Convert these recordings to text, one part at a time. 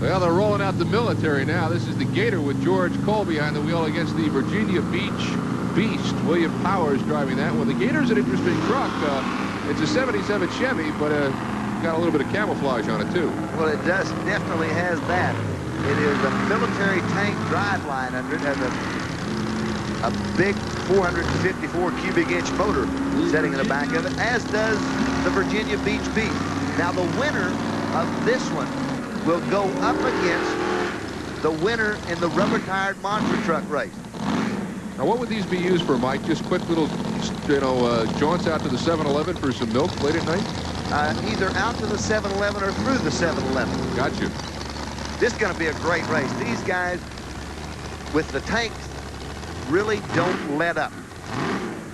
Well, they're rolling out the military now. This is the Gator with George Cole behind the wheel against the Virginia Beach Beast. William Powers driving that one. The Gator's an interesting truck. It's a 77 Chevy, but got a little bit of camouflage on it, too. Well, it definitely has that. It is a military tank driveline under it. Has a big 454 cubic inch motor setting in the back of it, as does the Virginia Beach Beast. Now, the winner of this one will go up against the winner in the rubber-tired monster truck race. Now, what would these be used for, Mike? Just quick little, jaunts out to the 7-Eleven for some milk late at night? Either out to the 7-Eleven or through the 7-Eleven. Got you. This is going to be a great race. These guys with the tanks really don't let up.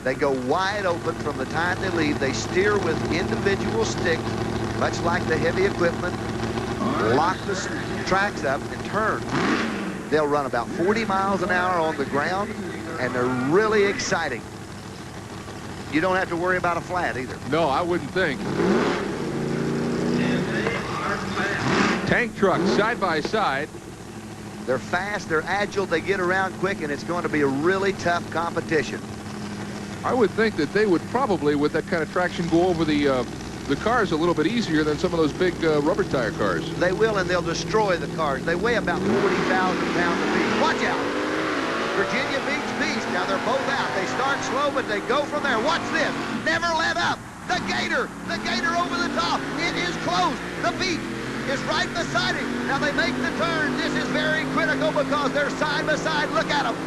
They go wide open from the time they leave. They steer with individual sticks, much like the heavy equipment, lock the tracks up and turn. They'll run about 40 miles an hour on the ground, and they're really exciting. You don't have to worry about a flat either. No, I wouldn't think. Tank trucks side by side. They're fast, they're agile, they get around quick, and it's going to be a really tough competition. I would think that they would probably, with that kind of traction, go over the cars a little bit easier than some of those big rubber tire cars. They will, and they'll destroy the cars. They weigh about 40,000 pounds apiece. Watch out. Virginia Beach Beast. Now they're both out. They start slow, but they go from there. Watch this. Never let up. The Gator over the top. It is close. The Beast is right beside him. Now they make the turn. This is very critical because they're side by side. Look at them.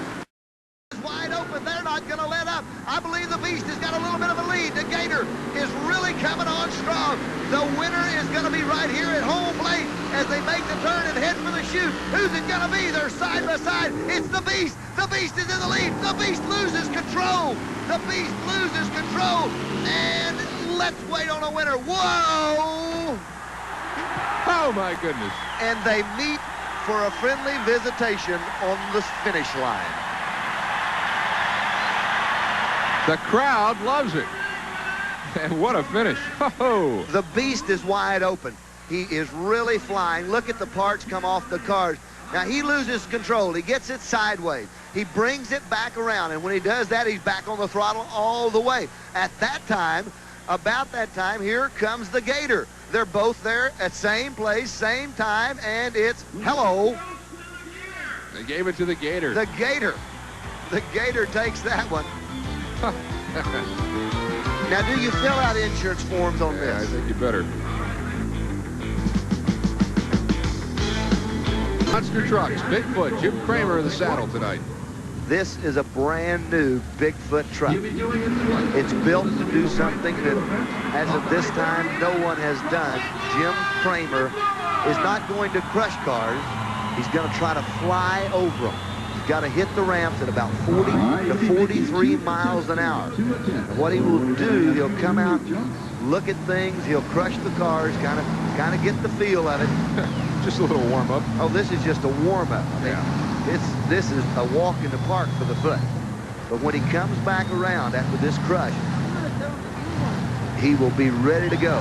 Wide open. They're not going to let up. I believe the Beast has got a little bit of a lead. The Gator is really coming on strong. The winner is going to be right here at home plate as they make the turn and head for the chute. Who's it going to be? They're side by side. It's the Beast. The Beast is in the lead. The Beast loses control. The Beast loses control. And let's wait on a winner. Whoa! Oh, my goodness. And they meet for a friendly visitation on the finish line. The crowd loves it. And what a finish. Oh. The Beast is wide open. He is really flying. Look at the parts come off the cars. Now, he loses control. He gets it sideways. He brings it back around. And when he does that, he's back on the throttle all the way. At that time, about that time, here comes the Gator. They're both there at same place, same time, and it's hello. They gave it to the Gator. The Gator. The Gator takes that one. Now, do you fill out insurance forms on this? I think you better. Monster trucks, Bigfoot, Jim Kramer in the saddle tonight. This is a brand new Bigfoot truck. It's built to do something that, as of this time, no one has done. Jim Kramer is not going to crush cars. He's going to try to fly over them. He's got to hit the ramps at about 40 to 43 miles an hour. And what he will do, he'll come out, look at things, he'll crush the cars, kind of get the feel of it. Just a little warm-up. Oh, this is just a warm-up. I mean, this is a walk in the park for the foot. But when he comes back around after this crush, he will be ready to go.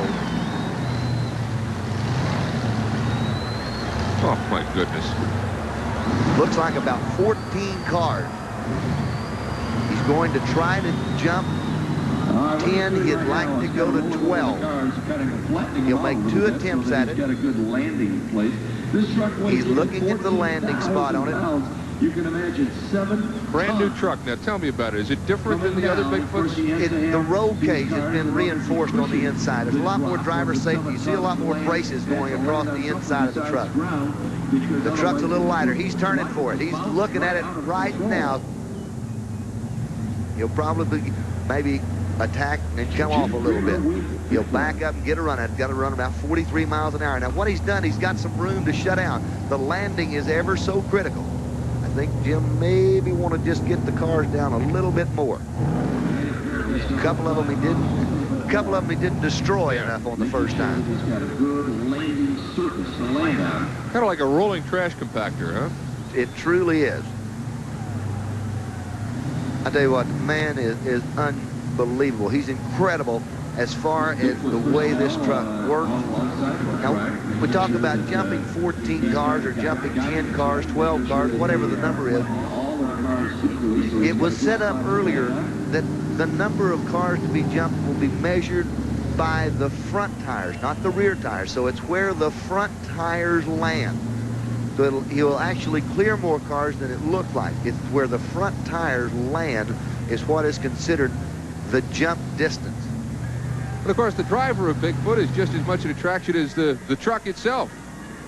Oh, my goodness. Looks like about 14 cars. He's going to try to jump 10. He'd like to go to 12. He'll make 2 attempts at it. He's looking at the landing spot on it. You can imagine 7 brand new truck. Now tell me about it. Is it different than the other Bigfoots? The roll cage has been reinforced on the inside. There's a lot more driver safety. You see a lot more braces going across the inside of the truck. The truck's a little lighter. He's turning for it. He's looking at it right now. He'll probably maybe attack and come off a little bit. He'll back up and get a run. It's got to run about 43 miles an hour. Now what he's done, he's got some room to shut down. The landing is ever so critical. I think Jim maybe want to just get the cars down a little bit more. A couple of them he didn't destroy enough on the first time. He's got a good landing surface to land on. Kind of like a rolling trash compactor, huh? It truly is. I tell you what, the man is unbelievable. He's incredible as far as the way this truck works. Now, we talk about jumping 14 cars or jumping 10 cars, 12 cars, whatever the number is. It was set up earlier that the number of cars to be jumped will be measured by the front tires, not the rear tires. So it's where the front tires land. So he'll actually clear more cars than it looked like. It's where the front tires land is what is considered the jump distance. But of course, the driver of Bigfoot is just as much an attraction as the truck itself.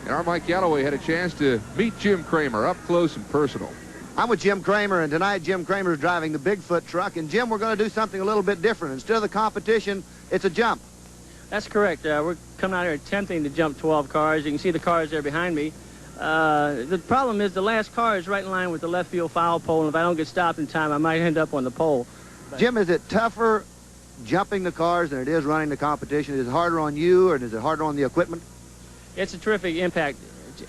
And our Mike Gallaway had a chance to meet Jim Kramer up close and personal. I'm with Jim Kramer, and tonight Jim Kramer is driving the Bigfoot truck. And Jim, we're going to do something a little bit different. Instead of the competition, it's a jump. That's correct. We're coming out here attempting to jump 12 cars. You can see the cars there behind me. The problem is the last car is right in line with the left field foul pole, and if I don't get stopped in time, I might end up on the pole. But Jim, is it tougher jumping the cars than it is running the competition? Is it harder on you, or is it harder on the equipment? it's a terrific impact.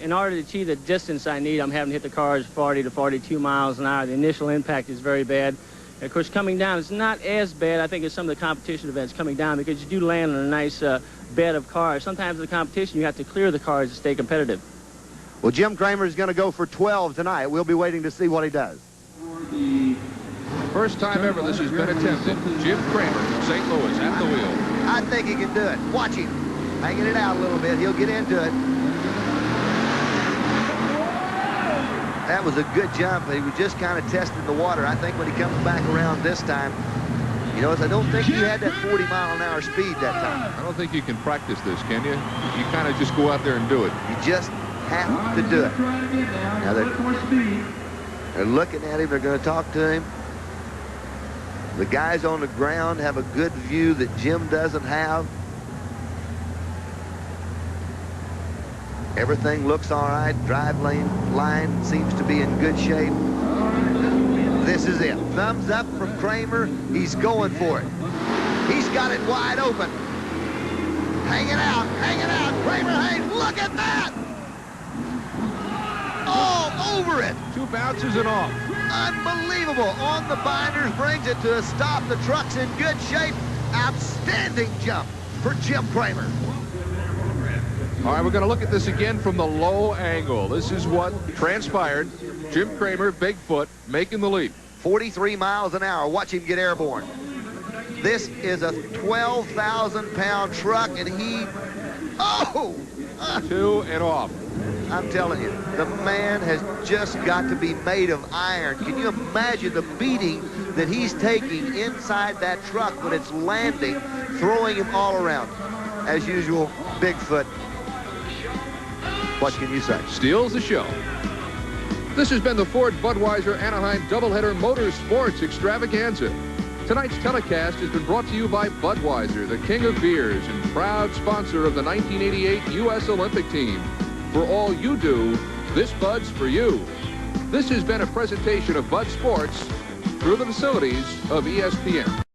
In order to achieve the distance I need, I'm having to hit the cars 40 to 42 miles an hour. The initial impact is very bad. And of course, coming down, it's not as bad, I think, as some of the competition events coming down, because you do land on a nice bed of cars. Sometimes in the competition, you have to clear the cars to stay competitive. Well, Jim Kramer is going to go for 12 tonight. We'll be waiting to see what he does. First time ever this has been attempted. Jim Kramer from St. Louis at the wheel. I think he can do it. Watch him. Hanging it out a little bit. He'll get into it. That was a good jump. He was just kind of testing the water. I think when he comes back around this time, you know, I don't think he had that 40-mile-an-hour speed that time. I don't think you can practice this, can you? You kind of just go out there and do it. You just have to do it. Now they're looking at him. They're going to talk to him. The guys on the ground have a good view that Jim doesn't have. Everything looks all right. Drive line seems to be in good shape. This is it. Thumbs up from Kramer. He's going for it. He's got it wide open. Hanging out, hanging out. Kramer hangs. Look at that. All over it. 2 bounces and off. Unbelievable. On the binders, brings it to a stop. The truck's in good shape. Outstanding jump for Jim Kramer. All right, we're going to look at this again from the low angle. This is what transpired. Jim Kramer, Bigfoot, making the leap. 43 miles an hour. Watch him get airborne. This is a 12,000-pound truck, and he... Oh! 2 and off. I'm telling you, the man has just got to be made of iron. Can you imagine the beating that he's taking inside that truck when it's landing, throwing him all around? As usual, Bigfoot. What can you say? Steals the show. This has been the Ford Budweiser Anaheim doubleheader Motorsports Extravaganza. Tonight's telecast has been brought to you by Budweiser, the king of beers and proud sponsor of the 1988 U.S. Olympic team. For all you do, this Bud's for you. This has been a presentation of Bud Sports through the facilities of ESPN.